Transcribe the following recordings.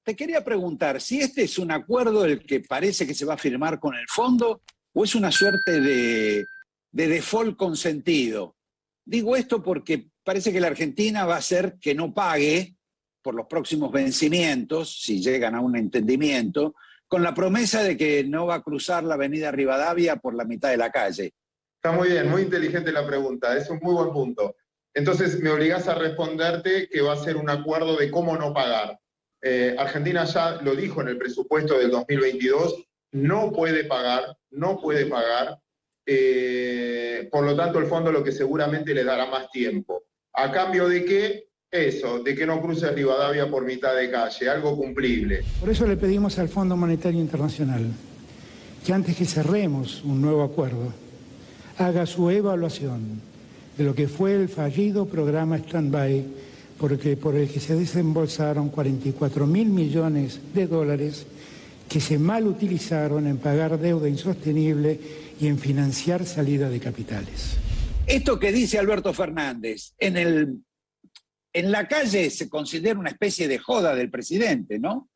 te quería preguntar si este es un acuerdo el que parece que se va a firmar con el fondo o es una suerte de default consentido. Digo esto porque parece que la Argentina va a hacer que no pague por los próximos vencimientos, si llegan a un entendimiento, con la promesa de que no va a cruzar la avenida Rivadavia por la mitad de la calle. Está muy bien, muy inteligente la pregunta, es un muy buen punto. Entonces me obligás a responderte que va a ser un acuerdo de cómo no pagar. Argentina ya lo dijo en el presupuesto del 2022, no puede pagar, no puede pagar. Por lo tanto, el fondo lo que seguramente le dará más tiempo. ¿A cambio de qué? Eso, de que no cruce Rivadavia por mitad de calle, algo cumplible. Por eso le pedimos al Fondo Monetario Internacional que antes que cerremos un nuevo acuerdo, haga su evaluación de lo que fue el fallido programa Stand-by, por el que se desembolsaron 44.000 millones de dólares que se mal utilizaron en pagar deuda insostenible y en financiar salida de capitales. Esto que dice Alberto Fernández, en la calle se considera una especie de joda del presidente, ¿no?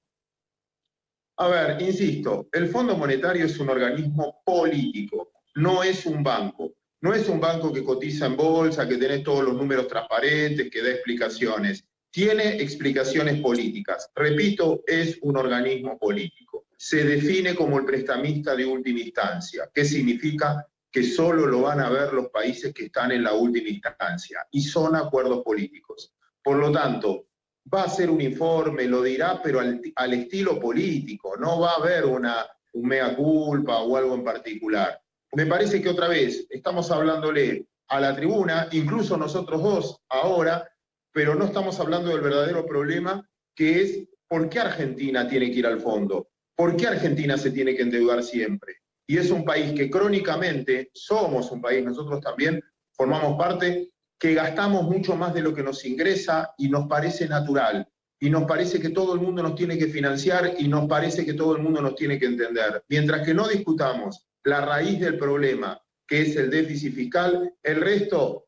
A ver, insisto, el Fondo Monetario es un organismo político, no es un banco. No es un banco que cotiza en bolsa, que tenés todos los números transparentes, que da explicaciones. Tiene explicaciones políticas. Repito, es un organismo político. Se define como el prestamista de última instancia. ¿Qué significa? Que solo lo van a ver los países que están en la última instancia. Y son acuerdos políticos. Por lo tanto, va a ser un informe, lo dirá, pero al estilo político. No va a haber un mea culpa o algo en particular. Me parece que otra vez estamos hablándole a la tribuna, incluso nosotros dos ahora, pero no estamos hablando del verdadero problema, que es por qué Argentina tiene que ir al fondo, por qué Argentina se tiene que endeudar siempre. Y es un país que crónicamente, somos un país, nosotros también formamos parte, que gastamos mucho más de lo que nos ingresa y nos parece natural. Y nos parece que todo el mundo nos tiene que financiar y nos parece que todo el mundo nos tiene que entender. Mientras que no discutamos la raíz del problema, que es el déficit fiscal, el resto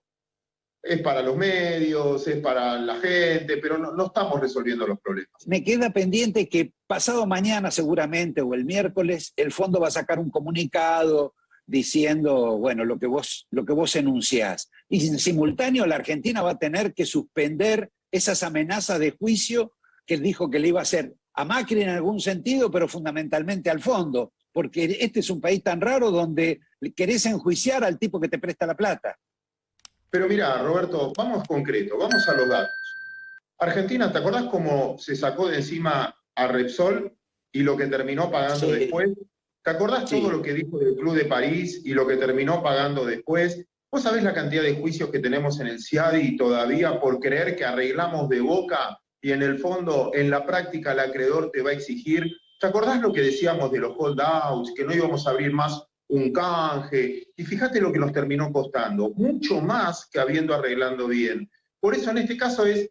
es para los medios, es para la gente, pero no estamos resolviendo los problemas. Me queda pendiente que pasado mañana seguramente o el miércoles el fondo va a sacar un comunicado diciendo, bueno, lo que vos enunciás. Y en simultáneo la Argentina va a tener que suspender esas amenazas de juicio que dijo que le iba a hacer a Macri en algún sentido, pero fundamentalmente al fondo, porque este es un país tan raro donde querés enjuiciar al tipo que te presta la plata. Pero mira, Roberto, vamos concreto, vamos a los datos. Argentina, ¿te acordás cómo se sacó de encima a Repsol y lo que terminó pagando después? ¿Te acordás todo lo que dijo del Club de París y lo que terminó pagando después? ¿Vos sabés la cantidad de juicios que tenemos en el CIADI todavía por creer que arreglamos de boca y en el fondo, en la práctica, el acreedor te va a exigir? ¿Te acordás lo que decíamos de los holdouts, que no íbamos a abrir más un canje? Y fíjate lo que nos terminó costando, mucho más que habiendo arreglando bien. Por eso en este caso es,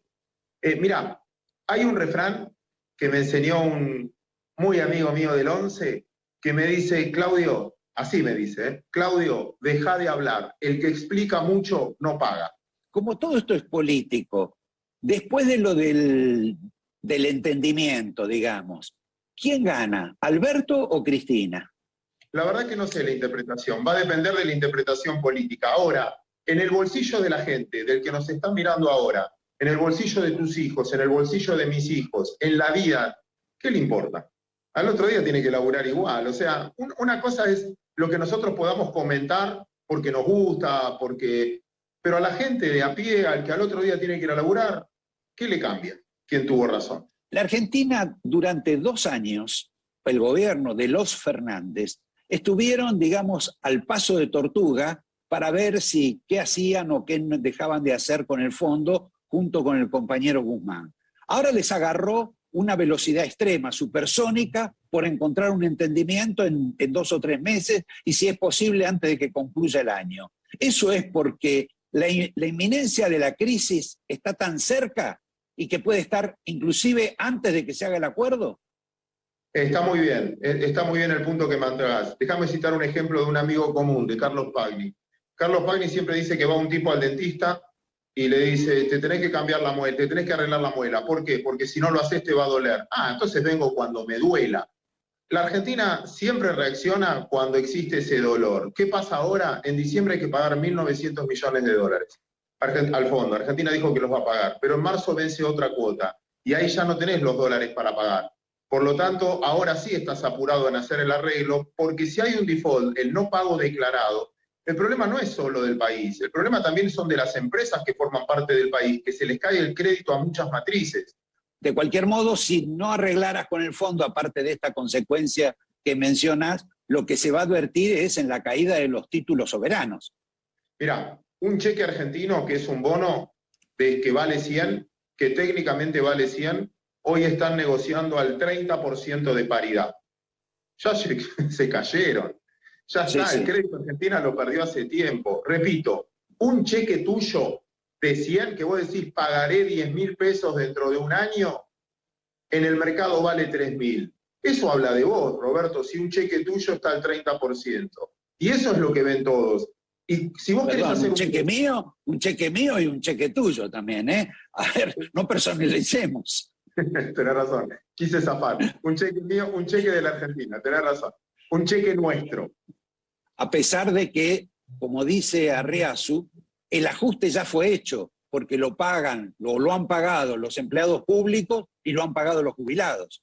mirá, hay un refrán que me enseñó un muy amigo mío del 11, que me dice, Claudio, así me dice, Claudio, deja de hablar, el que explica mucho no paga. Como todo esto es político, después de lo del entendimiento, digamos, ¿quién gana, Alberto o Cristina? La verdad que no sé la interpretación, va a depender de la interpretación política. Ahora, en el bolsillo de la gente, del que nos están mirando ahora, en el bolsillo de tus hijos, en el bolsillo de mis hijos, en la vida, ¿qué le importa? Al otro día tiene que laburar igual. O sea, una cosa es lo que nosotros podamos comentar porque nos gusta, pero a la gente de a pie, al que al otro día tiene que ir a laburar, ¿qué le cambia? ¿Quién tuvo razón? La Argentina durante 2 años, el gobierno de los Fernández, estuvieron, digamos, al paso de tortuga para ver qué hacían o qué dejaban de hacer con el fondo junto con el compañero Guzmán. Ahora les agarró una velocidad extrema, supersónica, por encontrar un entendimiento en 2 o 3 meses y si es posible antes de que concluya el año. Eso es porque la inminencia de la crisis está tan cerca y que puede estar inclusive antes de que se haga el acuerdo. Está muy bien el punto que me entregas. Déjame citar un ejemplo de un amigo común, de Carlos Pagni. Carlos Pagni siempre dice que va un tipo al dentista y le dice, te tenés que cambiar la muela, te tenés que arreglar la muela. ¿Por qué? Porque si no lo haces te va a doler. Ah, entonces vengo cuando me duela. La Argentina siempre reacciona cuando existe ese dolor. ¿Qué pasa ahora? En diciembre hay que pagar 1.900 millones de dólares al fondo. Argentina dijo que los va a pagar, pero en marzo vence otra cuota y ahí ya no tenés los dólares para pagar. Por lo tanto, ahora sí estás apurado en hacer el arreglo, porque si hay un default, el no pago declarado, el problema no es solo del país, el problema también son de las empresas que forman parte del país, que se les cae el crédito a muchas matrices. De cualquier modo, si no arreglaras con el fondo, aparte de esta consecuencia que mencionas, lo que se va a advertir es en la caída de los títulos soberanos. Mirá, un cheque argentino que es un bono que vale 100, que técnicamente vale 100, hoy están negociando al 30% de paridad. Ya se cayeron. Ya está, sí. El crédito Argentina lo perdió hace tiempo. Repito, un cheque tuyo de 100, que vos decís pagaré 10.000 pesos dentro de un año, en el mercado vale 3.000. Eso habla de vos, Roberto, si un cheque tuyo está al 30%. Y eso es lo que ven todos. Y si vos querés hacer un cheque mío y un cheque tuyo también, ¿eh? A ver, no personalicemos. Tenés razón, quise zafar. Un cheque mío, un cheque de la Argentina, tenés razón. Un cheque nuestro. A pesar de que, como dice Arriazu, el ajuste ya fue hecho, porque lo pagan, lo han pagado los empleados públicos y lo han pagado los jubilados.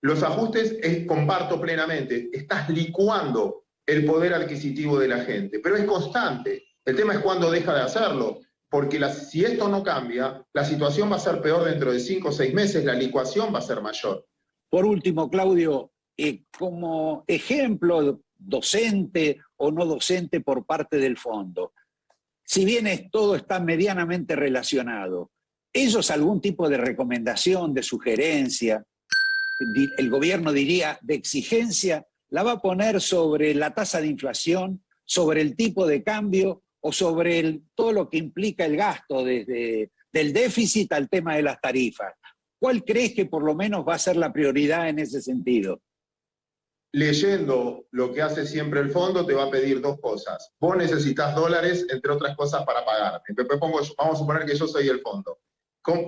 Los ajustes, comparto plenamente, estás licuando el poder adquisitivo de la gente, pero es constante. El tema es cuándo deja de hacerlo, porque si esto no cambia, la situación va a ser peor dentro de 5 o 6 meses, la licuación va a ser mayor. Por último, Claudio, como ejemplo docente o no docente por parte del fondo, si bien todo está medianamente relacionado, ¿ellos algún tipo de recomendación, de sugerencia, el gobierno diría de exigencia, la va a poner sobre la tasa de inflación, sobre el tipo de cambio o sobre todo lo que implica el gasto, desde del déficit al tema de las tarifas? ¿Cuál crees que por lo menos va a ser la prioridad en ese sentido? Leyendo lo que hace siempre el fondo, te va a pedir 2 cosas. Vos necesitas dólares, entre otras cosas, para pagar. Vamos a suponer que yo soy el fondo.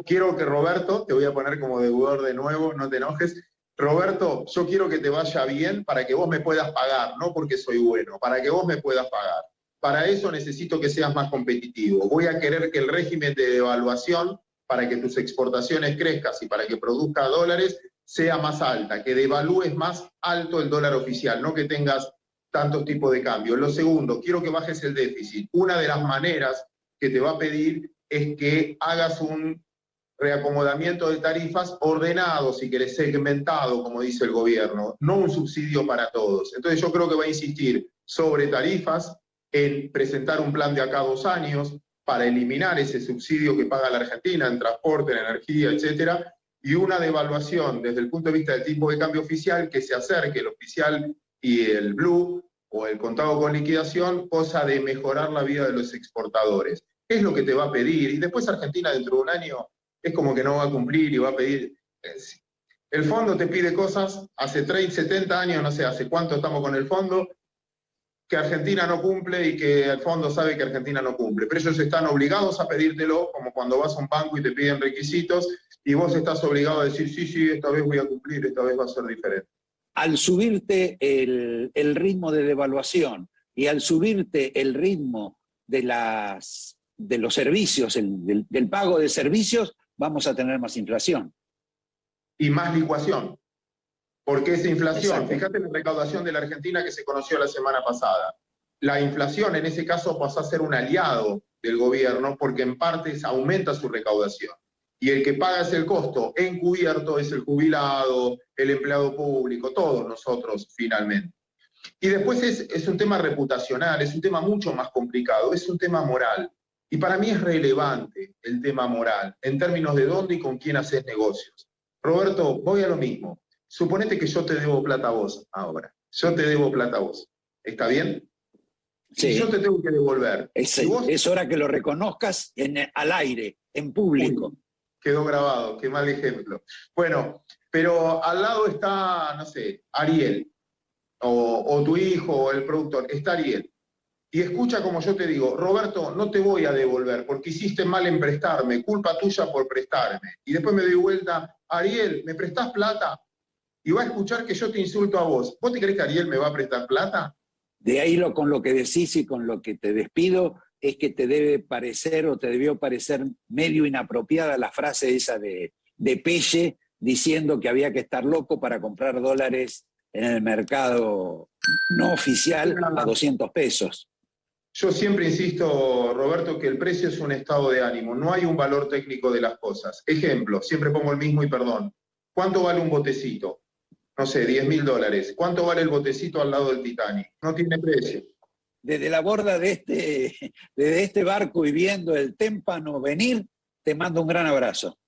Quiero que Roberto, te voy a poner como deudor de nuevo, no te enojes. Roberto, yo quiero que te vaya bien para que vos me puedas pagar, no porque soy bueno, para que vos me puedas pagar. Para eso necesito que seas más competitivo. Voy a querer que el régimen de devaluación, para que tus exportaciones crezcan y para que produzca dólares, sea más alta, que devalúes más alto el dólar oficial, no que tengas tantos tipos de cambios. Lo segundo, quiero que bajes el déficit. Una de las maneras que te va a pedir es que hagas un reacomodamiento de tarifas ordenado, si querés, segmentado, como dice el gobierno, no un subsidio para todos. Entonces yo creo que va a insistir sobre tarifas, en presentar un plan de acá a 2 años para eliminar ese subsidio que paga la Argentina en transporte, en energía, etcétera, y una devaluación desde el punto de vista del tipo de cambio oficial que se acerque el oficial y el blue o el contado con liquidación, cosa de mejorar la vida de los exportadores. Es lo que te va a pedir, y después Argentina dentro de un año es como que no va a cumplir y va a pedir. El fondo te pide cosas, hace 30, 70 años, no sé, hace cuánto estamos con el fondo, que Argentina no cumple y que el fondo sabe que Argentina no cumple. Pero ellos están obligados a pedírtelo, como cuando vas a un banco y te piden requisitos, y vos estás obligado a decir, sí, esta vez voy a cumplir, esta vez va a ser diferente. Al subirte el ritmo de devaluación y al subirte el ritmo de los servicios, del pago de servicios, vamos a tener más inflación. Y más licuación. Porque esa inflación, Exacto. Fíjate en la recaudación de la Argentina que se conoció la semana pasada. La inflación en ese caso pasó a ser un aliado del gobierno porque en parte aumenta su recaudación. Y el que paga ese costo encubierto es el jubilado, el empleado público, todos nosotros finalmente. Y después es un tema reputacional, es un tema mucho más complicado, es un tema moral. Y para mí es relevante el tema moral, en términos de dónde y con quién haces negocios. Roberto, voy a lo mismo. Suponete que yo te debo plata a vos ahora. Yo te debo plata a vos. ¿Está bien? Sí. Y yo te tengo que devolver. Es hora que lo reconozcas al aire, en público. Uy, quedó grabado, qué mal ejemplo. Bueno, pero al lado está, no sé, Ariel, o tu hijo, o el productor. Está Ariel. y escucha como yo te digo, Roberto, no te voy a devolver porque hiciste mal en prestarme, culpa tuya por prestarme. Y después me doy vuelta, Ariel, ¿me prestás plata? Y va a escuchar que yo te insulto a vos. ¿Vos te crees que Ariel me va a prestar plata? De ahí con lo que decís y con lo que te despido, es que te debe parecer o te debió parecer medio inapropiada la frase esa de Pelle diciendo que había que estar loco para comprar dólares en el mercado no oficial a 200 pesos. Yo siempre insisto, Roberto, que el precio es un estado de ánimo, no hay un valor técnico de las cosas. Ejemplo, siempre pongo el mismo y perdón. ¿Cuánto vale un botecito? No sé, $10.000. ¿Cuánto vale el botecito al lado del Titanic? No tiene precio. Desde la borda de este barco y viendo el témpano venir, te mando un gran abrazo.